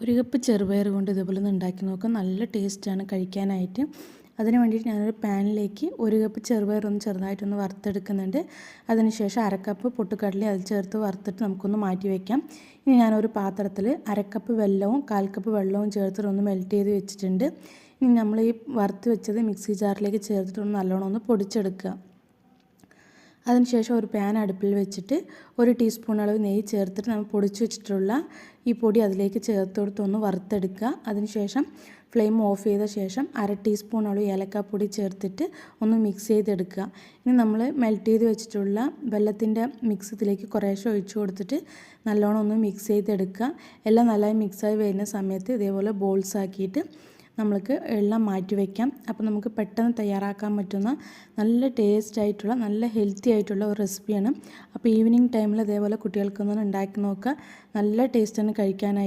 ഒരു കപ്പ് ചെറുപയർ കൊണ്ട് ഇതുപോലെ ഒന്ന് ഉണ്ടാക്കി നോക്കാം. നല്ല ടേസ്റ്റാണ് കഴിക്കാനായിട്ട്. അതിന് വേണ്ടിയിട്ട് ഞാനൊരു പാനിലേക്ക് ഒരു കപ്പ് ചെറുപയർ ഒന്ന് ചെറുതായിട്ടൊന്ന് വറുത്തെടുക്കുന്നുണ്ട്. അതിനുശേഷം അരക്കപ്പ് പൊട്ടുകടല അതിൽ ചേർത്ത് വറുത്തിട്ട് നമുക്കൊന്ന് മാറ്റി വയ്ക്കാം. ഇനി ഞാനൊരു പാത്രത്തിൽ അരക്കപ്പ് വെല്ലവും 1/4 കപ്പ് വെള്ളവും ചേർത്തിട്ട് ഒന്ന് മെൽറ്റ് ചെയ്ത് വെച്ചിട്ടുണ്ട്. ഇനി നമ്മൾ ഈ വറുത്ത് വെച്ചത് മിക്സി ജാറിലേക്ക് ചേർത്തിട്ട് ഒന്ന് നല്ലോണം ഒന്ന് പൊടിച്ചെടുക്കുക. അതിനുശേഷം ഒരു പാൻ അടുപ്പിൽ വെച്ചിട്ട് 1 ടീസ്പൂൺ അളവ് നെയ്യ് ചേർത്തിട്ട് നമ്മൾ പൊടിച്ച് വെച്ചിട്ടുള്ള ഈ പൊടി അതിലേക്ക് ചേർത്ത് കൊടുത്ത് ഒന്ന് വറുത്തെടുക്കുക. അതിനുശേഷം ഫ്ലെയിം ഓഫ് ചെയ്ത ശേഷം 1/2 ടീസ്പൂൺ അളവ് ഏലക്കാപ്പൊടി ചേർത്തിട്ട് ഒന്ന് മിക്സ് ചെയ്തെടുക്കുക. ഇനി നമ്മൾ മെൽറ്റ് ചെയ്ത് വെച്ചിട്ടുള്ള വെള്ളത്തിൻ്റെ മിക്സ് ഇതിലേക്ക് കുറേശ്ശെ ഒഴിച്ചു കൊടുത്തിട്ട് നല്ലോണം ഒന്ന് മിക്സ് ചെയ്തെടുക്കുക. എല്ലാം നല്ലതായി മിക്സായി വരുന്ന സമയത്ത് ഇതേപോലെ ബോൾസ് ആക്കിയിട്ട് നമ്മൾക്ക് എല്ലാം മാറ്റി വയ്ക്കാം. അപ്പോൾ നമുക്ക് പെട്ടെന്ന് തയ്യാറാക്കാൻ പറ്റുന്ന നല്ല ടേസ്റ്റ് ആയിട്ടുള്ള നല്ല ഹെൽത്തി ആയിട്ടുള്ള ഒരു റെസിപ്പിയാണ്. അപ്പോൾ ഈവനിങ് ടൈമിൽ ഇതേപോലെ കുട്ടികൾക്കൊന്ന് ഉണ്ടാക്കി നോക്കുക. നല്ല ടേസ്റ്റാണ് കഴിക്കാനായി.